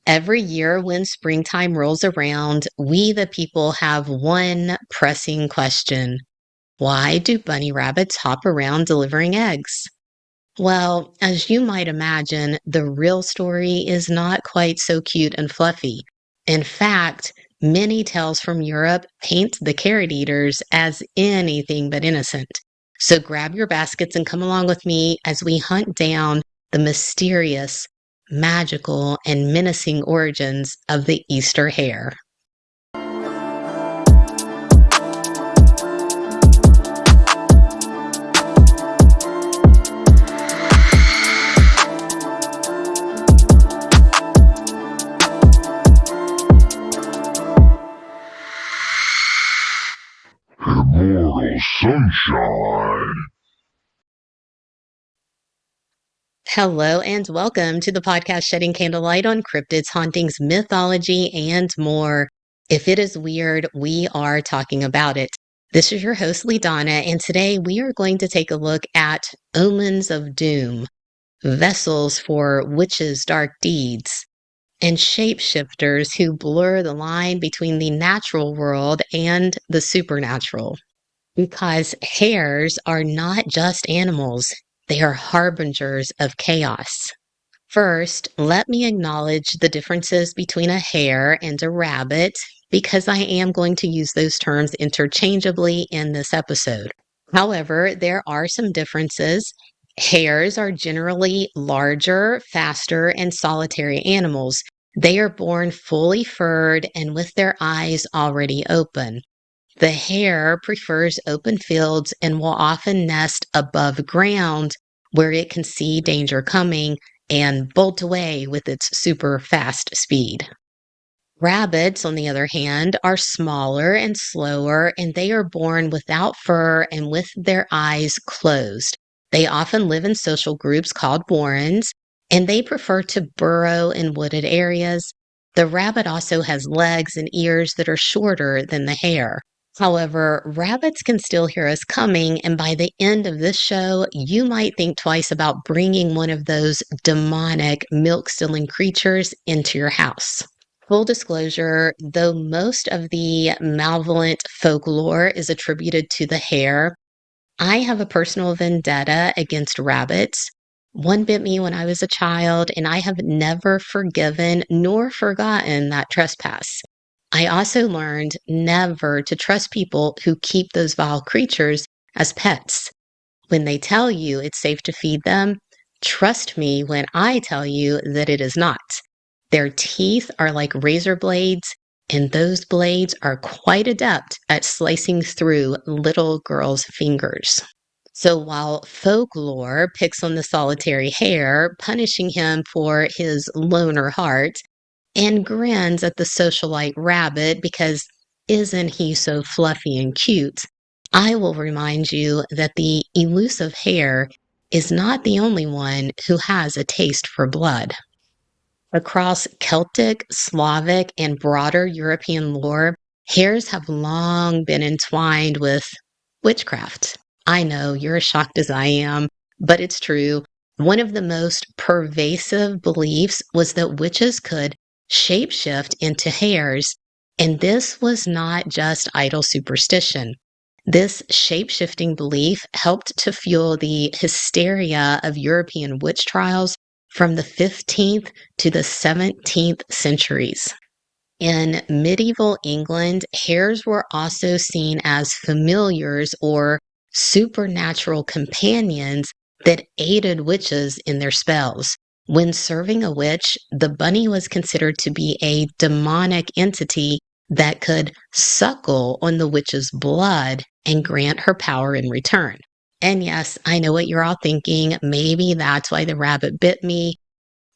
Every year when springtime rolls around, we the people have one pressing question. Why do bunny rabbits hop around delivering eggs? Well, as you might imagine, the real story is not quite so cute and fluffy. In fact, many tales from Europe paint the carrot eaters as anything but innocent. So grab your baskets and come along with me as we hunt down the mysterious, magical, and menacing origins of the Easter hare. Immortal sunshine. Hello and welcome to the podcast shedding candlelight on cryptids, hauntings, mythology, and more. If it is weird, we are talking about it. This is your host, Leedana, and today we are going to take a look at omens of doom, vessels for witches' dark deeds, and shapeshifters who blur the line between the natural world and the supernatural. Because hares are not just animals, they are harbingers of chaos. First, let me acknowledge the differences between a hare and a rabbit, because I am going to use those terms interchangeably in this episode. However, there are some differences. Hares are generally larger, faster, and solitary animals. They are born fully furred and with their eyes already open. The hare prefers open fields and will often nest above ground where it can see danger coming and bolt away with its super fast speed. Rabbits, on the other hand, are smaller and slower, and they are born without fur and with their eyes closed. They often live in social groups called warrens, and they prefer to burrow in wooded areas. The rabbit also has legs and ears that are shorter than the hare. However, rabbits can still hear us coming, and by the end of this show, you might think twice about bringing one of those demonic, milk-stealing creatures into your house. Full disclosure, though most of the malevolent folklore is attributed to the hare, I have a personal vendetta against rabbits. One bit me when I was a child, and I have never forgiven nor forgotten that trespass. I also learned never to trust people who keep those vile creatures as pets. When they tell you it's safe to feed them, trust me when I tell you that it is not. Their teeth are like razor blades, and those blades are quite adept at slicing through little girls' fingers. So while folklore picks on the solitary hare, punishing him for his loner heart, and grins at the socialite rabbit because isn't he so fluffy and cute, I will remind you that the elusive hare is not the only one who has a taste for blood. Across Celtic, Slavic, and broader European lore, hares have long been entwined with witchcraft. I know you're as shocked as I am, but it's true. One of the most pervasive beliefs was that witches could shapeshift into hares, and this was not just idle superstition. This shapeshifting belief helped to fuel the hysteria of European witch trials from the 15th to the 17th centuries. In medieval England, hares were also seen as familiars or supernatural companions that aided witches in their spells. When serving a witch, the bunny was considered to be a demonic entity that could suckle on the witch's blood and grant her power in return. And yes, I know what you're all thinking. Maybe that's why the rabbit bit me.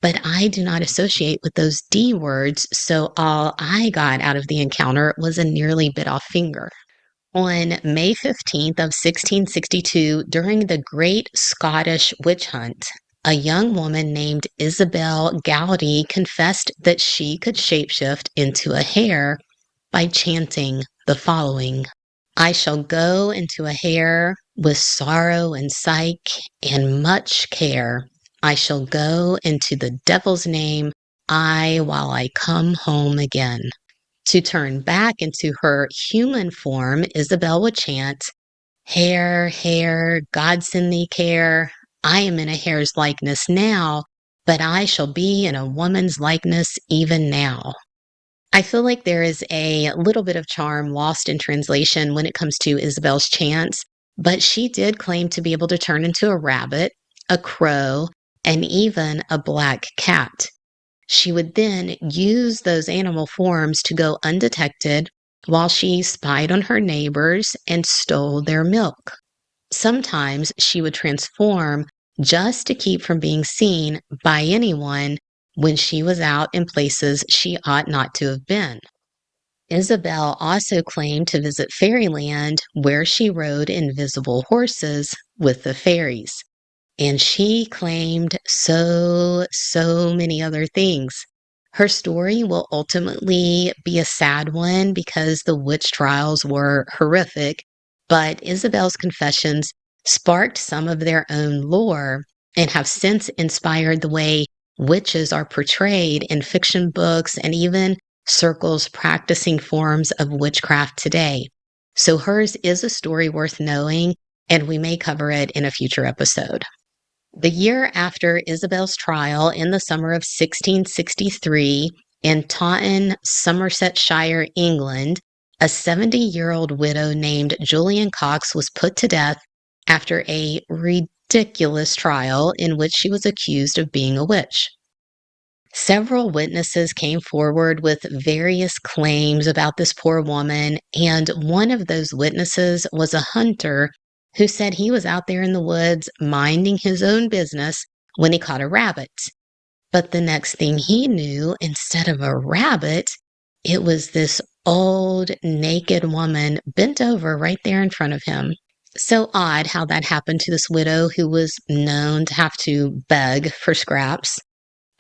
But I do not associate with those D words, so all I got out of the encounter was a nearly bit off finger. On May 15th of 1662, during the Great Scottish Witch Hunt, a young woman named Isabel Gowdy confessed that she could shapeshift into a hare by chanting the following: I shall go into a hare with sorrow and psyche and much care. I shall go into the devil's name while I come home again. To turn back into her human form, Isabel would chant, Hare, hare, God send thee care. I am in a hare's likeness now, but I shall be in a woman's likeness even now. I feel like there is a little bit of charm lost in translation when it comes to Isabel's chants, but she did claim to be able to turn into a rabbit, a crow, and even a black cat. She would then use those animal forms to go undetected while she spied on her neighbors and stole their milk. Sometimes she would transform just to keep from being seen by anyone when she was out in places she ought not to have been. Isabel also claimed to visit fairyland where she rode invisible horses with the fairies. And she claimed so many other things. Her story will ultimately be a sad one because the witch trials were horrific, but Isabel's confessions sparked some of their own lore and have since inspired the way witches are portrayed in fiction books and even circles practicing forms of witchcraft today. So hers is a story worth knowing, and we may cover it in a future episode. The year after Isabel's trial in the summer of 1663 in Taunton, Somersetshire, England, a 70-year-old widow named Julian Cox was put to death after a ridiculous trial in which she was accused of being a witch. Several witnesses came forward with various claims about this poor woman, and one of those witnesses was a hunter who said he was out there in the woods minding his own business when he caught a rabbit. But the next thing he knew, instead of a rabbit, it was this old, naked woman bent over right there in front of him. So odd how that happened to this widow who was known to have to beg for scraps.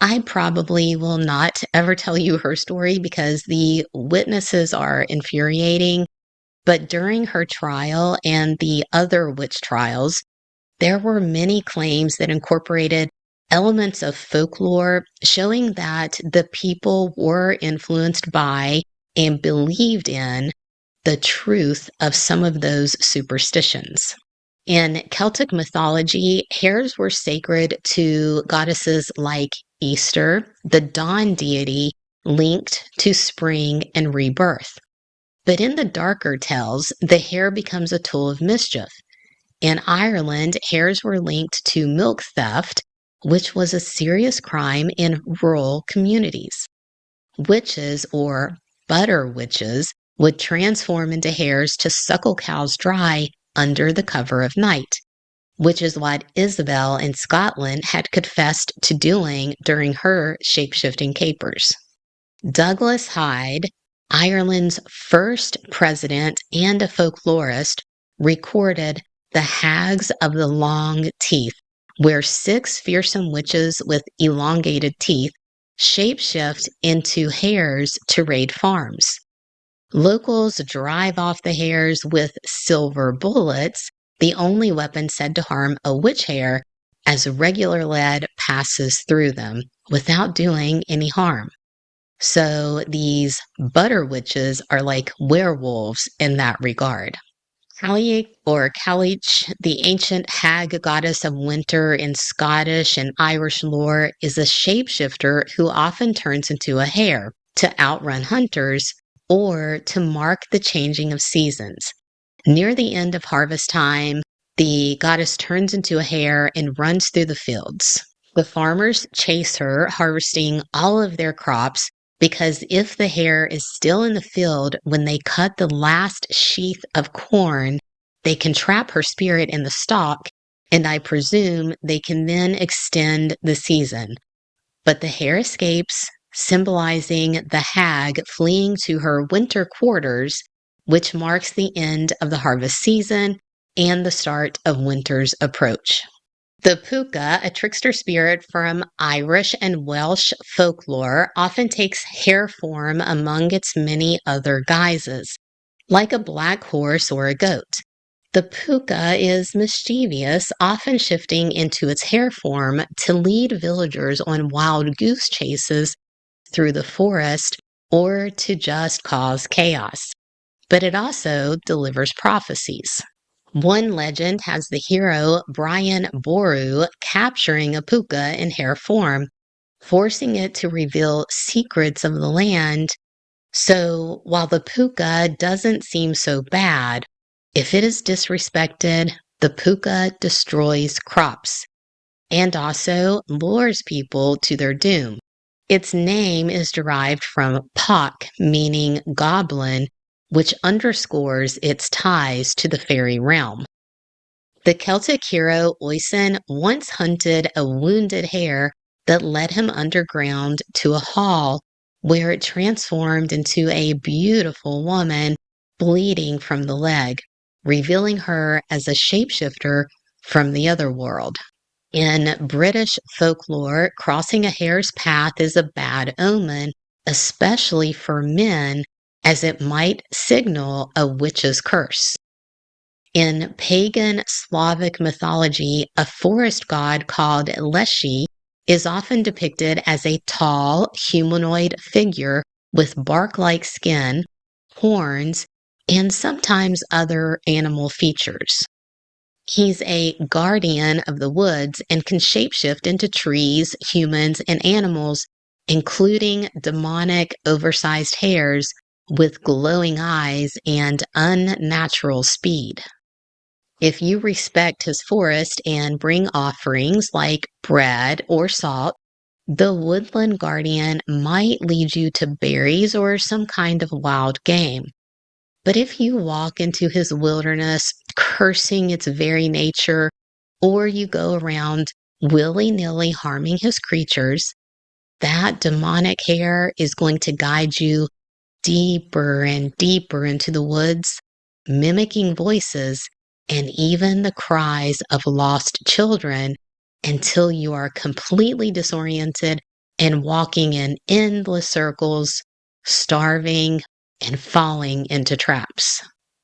I probably will not ever tell you her story because the witnesses are infuriating. But during her trial and the other witch trials, there were many claims that incorporated elements of folklore showing that the people were influenced by and believed in the truth of some of those superstitions. In Celtic mythology, hares were sacred to goddesses like Easter, the dawn deity linked to spring and rebirth. But in the darker tales, the hare becomes a tool of mischief. In Ireland, hares were linked to milk theft, which was a serious crime in rural communities. Witches, or butter witches, would transform into hares to suckle cows dry under the cover of night, which is what Isabel in Scotland had confessed to doing during her shape-shifting capers. Douglas Hyde, Ireland's first president and a folklorist, recorded the Hags of the Long Teeth, where 6 fearsome witches with elongated teeth shapeshift into hares to raid farms. Locals drive off the hares with silver bullets, the only weapon said to harm a witch hare, as regular lead passes through them without doing any harm. So these butter witches are like werewolves in that regard. Cailleach or Cailleach, the ancient hag goddess of winter in Scottish and Irish lore, is a shapeshifter who often turns into a hare to outrun hunters or to mark the changing of seasons. Near the end of harvest time, the goddess turns into a hare and runs through the fields. The farmers chase her, harvesting all of their crops, because if the hare is still in the field when they cut the last sheath of corn, they can trap her spirit in the stalk, and I presume they can then extend the season. But the hare escapes, symbolizing the hag fleeing to her winter quarters, which marks the end of the harvest season and the start of winter's approach. The puka, a trickster spirit from Irish and Welsh folklore, often takes hare form among its many other guises, like a black horse or a goat. The puka is mischievous, often shifting into its hare form to lead villagers on wild goose chases through the forest or to just cause chaos. But it also delivers prophecies. One legend has the hero Brian Boru capturing a puka in hare form, forcing it to reveal secrets of the land. So while the puka doesn't seem so bad, if it is disrespected, the puka destroys crops and also lures people to their doom. Its name is derived from Pak, meaning goblin, which underscores its ties to the fairy realm. The Celtic hero Oisin once hunted a wounded hare that led him underground to a hall where it transformed into a beautiful woman bleeding from the leg, revealing her as a shapeshifter from the other world. In British folklore, crossing a hare's path is a bad omen, especially for men, as it might signal a witch's curse. In pagan Slavic mythology, a forest god called Leshi is often depicted as a tall, humanoid figure with bark-like skin, horns, and sometimes other animal features. He's a guardian of the woods and can shapeshift into trees, humans, and animals, including demonic, oversized hares with glowing eyes and unnatural speed. If you respect his forest and bring offerings like bread or salt, the woodland guardian might lead you to berries or some kind of wild game. But if you walk into his wilderness, cursing its very nature, or you go around willy-nilly harming his creatures, that demonic hare is going to guide you deeper and deeper into the woods, mimicking voices and even the cries of lost children until you are completely disoriented and walking in endless circles, starving and falling into traps.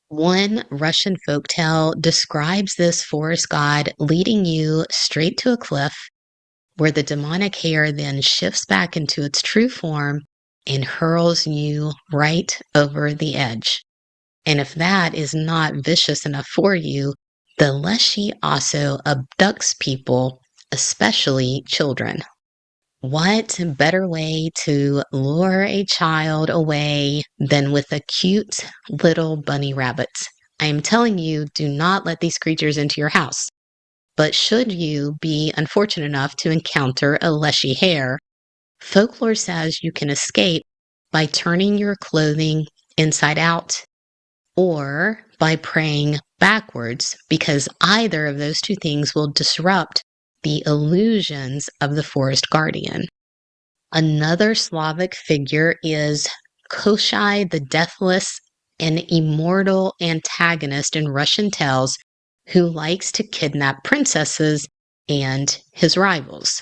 One Russian folktale describes this forest god leading you straight to a cliff where the demonic hare then shifts back into its true form and hurls you right over the edge. And if that is not vicious enough for you, the Leshy also abducts people, especially children. What better way to lure a child away than with a cute little bunny rabbit? I am telling you, do not let these creatures into your house. But should you be unfortunate enough to encounter a Leshy hare, folklore says you can escape by turning your clothing inside out or by praying backwards, because either of those two things will disrupt the illusions of the forest guardian. Another Slavic figure is Koshai the Deathless, an immortal antagonist in Russian tales who likes to kidnap princesses and his rivals.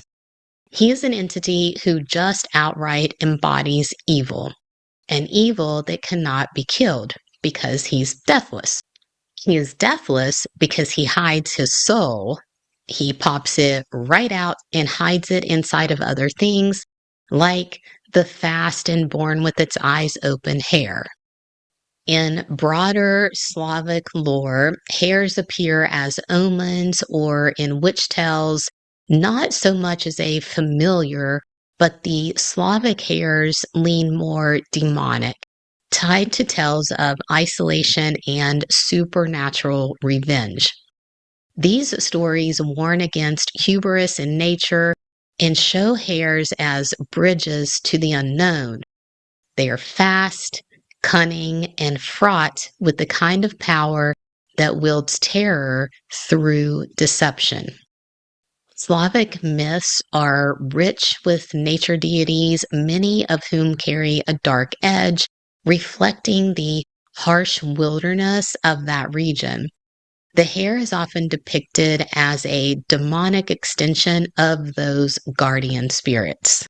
He is an entity who just outright embodies evil, an evil that cannot be killed because he's deathless. He is deathless because he hides his soul. He pops it right out and hides it inside of other things, like the fast and born with its eyes open hare. In broader Slavic lore, hares appear as omens or in witch tales, not so much as a familiar, but the Slavic hares lean more demonic, tied to tales of isolation and supernatural revenge. These stories warn against hubris in nature and show hares as bridges to the unknown. They are fast, cunning, and fraught with the kind of power that wields terror through deception. Slavic myths are rich with nature deities, many of whom carry a dark edge, reflecting the harsh wilderness of that region. The hare is often depicted as a demonic extension of those guardian spirits.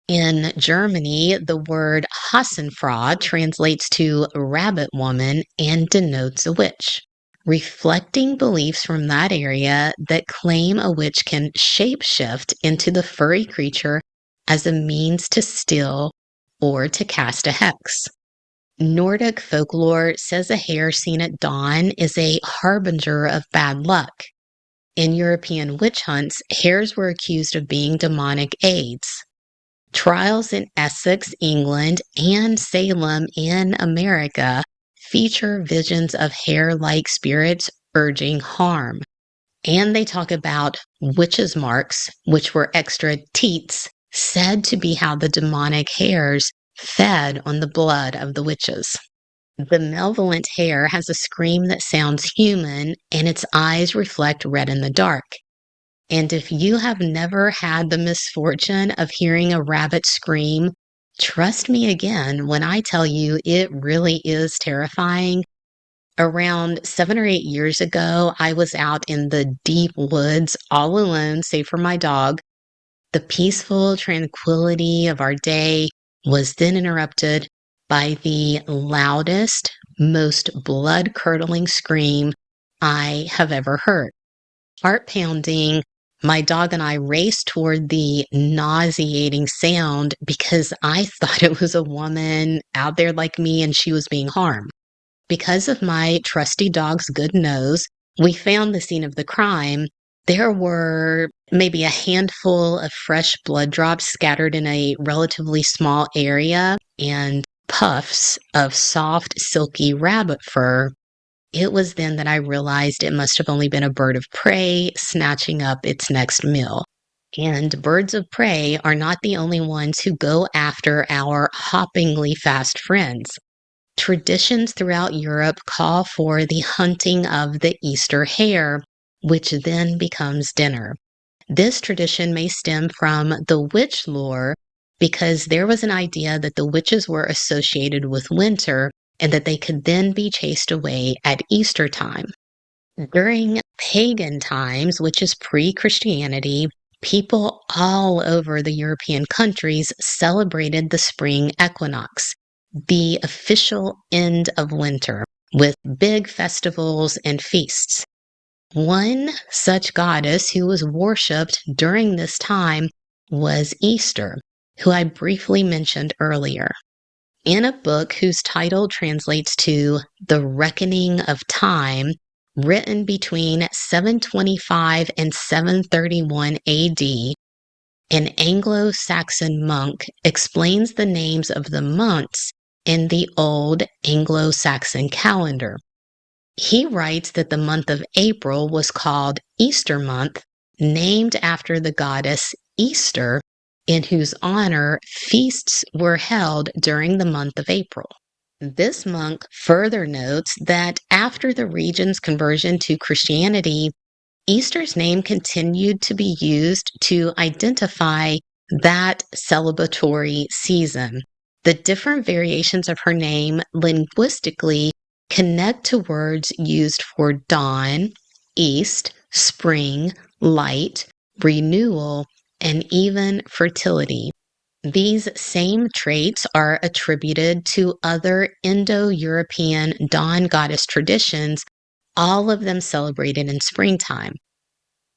In Germany, the word Hassenfrau translates to rabbit woman and denotes a witch, reflecting beliefs from that area that claim a witch can shapeshift into the furry creature as a means to steal or to cast a hex. Nordic folklore says a hare seen at dawn is a harbinger of bad luck. In European witch hunts, hares were accused of being demonic aids. Trials in Essex, England, and Salem in America feature visions of hare-like spirits urging harm. And they talk about witches' marks, which were extra teats, said to be how the demonic hares fed on the blood of the witches. The malevolent hare has a scream that sounds human, and its eyes reflect red in the dark. And if you have never had the misfortune of hearing a rabbit scream, trust me again when I tell you it really is terrifying. Around 7 or 8 years ago, I was out in the deep woods all alone, save for my dog. The peaceful tranquility of our day was then interrupted by the loudest, most blood-curdling scream I have ever heard. Heart pounding, my dog and I raced toward the nauseating sound because I thought it was a woman out there like me and she was being harmed. Because of my trusty dog's good nose, we found the scene of the crime. There were maybe a handful of fresh blood drops scattered in a relatively small area and puffs of soft, silky rabbit fur. It was then that I realized it must have only been a bird of prey snatching up its next meal. And birds of prey are not the only ones who go after our hoppingly fast friends. Traditions throughout Europe call for the hunting of the Easter hare, which then becomes dinner. This tradition may stem from the witch lore because there was an idea that the witches were associated with winter and that they could then be chased away at Easter time. During pagan times, which is pre-Christianity, people all over the European countries celebrated the spring equinox, the official end of winter, with big festivals and feasts. One such goddess who was worshipped during this time was Easter, who I briefly mentioned earlier. In a book whose title translates to The Reckoning of Time, written between 725 and 731 AD, an Anglo-Saxon monk explains the names of the months in the old Anglo-Saxon calendar. He writes that the month of April was called Easter month, named after the goddess Easter, in whose honor feasts were held during the month of April. This monk further notes that after the region's conversion to Christianity, Easter's name continued to be used to identify that celebratory season. The different variations of her name linguistically connect to words used for dawn, east, spring, light, renewal, and even fertility. These same traits are attributed to other Indo-European dawn goddess traditions, all of them celebrated in springtime.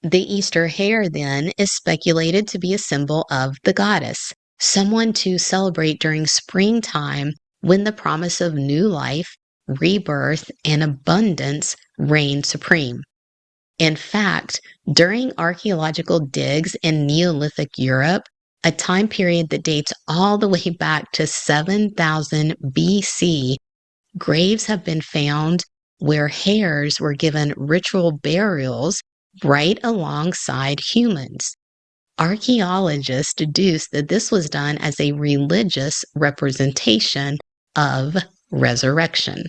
The Easter hare, then, is speculated to be a symbol of the goddess, someone to celebrate during springtime when the promise of new life, rebirth, and abundance reign supreme. In fact, during archaeological digs in Neolithic Europe, a time period that dates all the way back to 7000 BC, graves have been found where hares were given ritual burials right alongside humans. Archaeologists deduce that this was done as a religious representation of resurrection.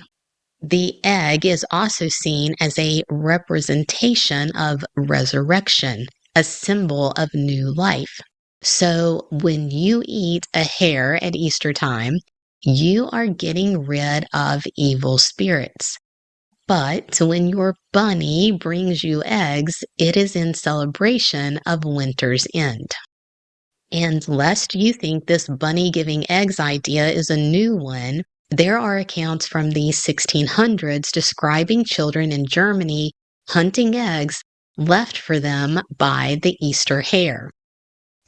The egg is also seen as a representation of resurrection, a symbol of new life. So when you eat a hare at Easter time, you are getting rid of evil spirits. But when your bunny brings you eggs, it is in celebration of winter's end. And lest you think this bunny giving eggs idea is a new one, there are accounts from the 1600s describing children in Germany hunting eggs left for them by the Easter hare.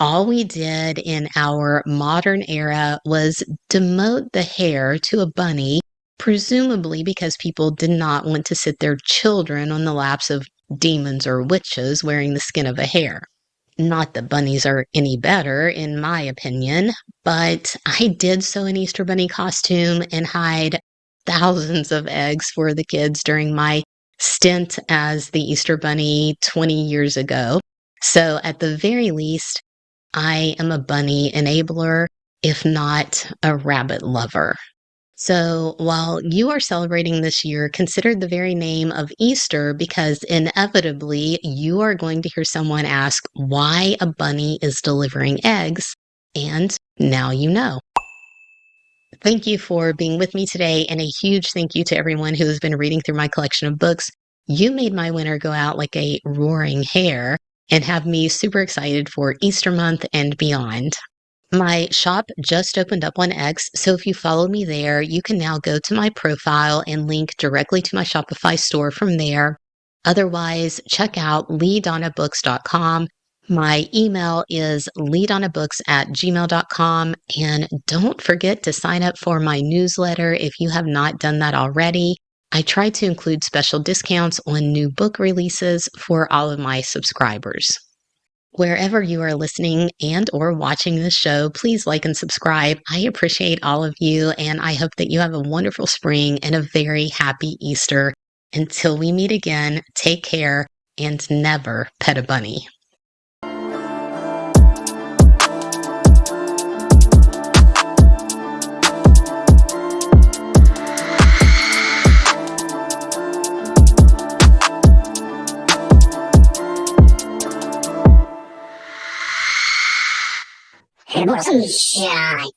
All we did in our modern era was demote the hare to a bunny, presumably because people did not want to sit their children on the laps of demons or witches wearing the skin of a hare. Not that bunnies are any better, in my opinion, but I did sew an Easter bunny costume and hide thousands of eggs for the kids during my stint as the Easter bunny 20 years ago. So, at the very least, I am a bunny enabler, if not a rabbit lover. So while you are celebrating this year, consider the very name of Easter because inevitably you are going to hear someone ask why a bunny is delivering eggs. And now you know. Thank you for being with me today, and a huge thank you to everyone who has been reading through my collection of books. You made my winter go out like a roaring hare and have me super excited for Easter month and beyond. My shop just opened up on X, so if you follow me there, you can now go to my profile and link directly to my Shopify store from there. Otherwise, check out leedawnabooks.com. My email is leedawnabooks@gmail.com. And don't forget to sign up for my newsletter if you have not done that already. I try to include special discounts on new book releases for all of my subscribers. Wherever you are listening and or watching this show, please like and subscribe. I appreciate all of you, and I hope that you have a wonderful spring and a very happy Easter. Until we meet again, take care and never pet a bunny. Sunshine.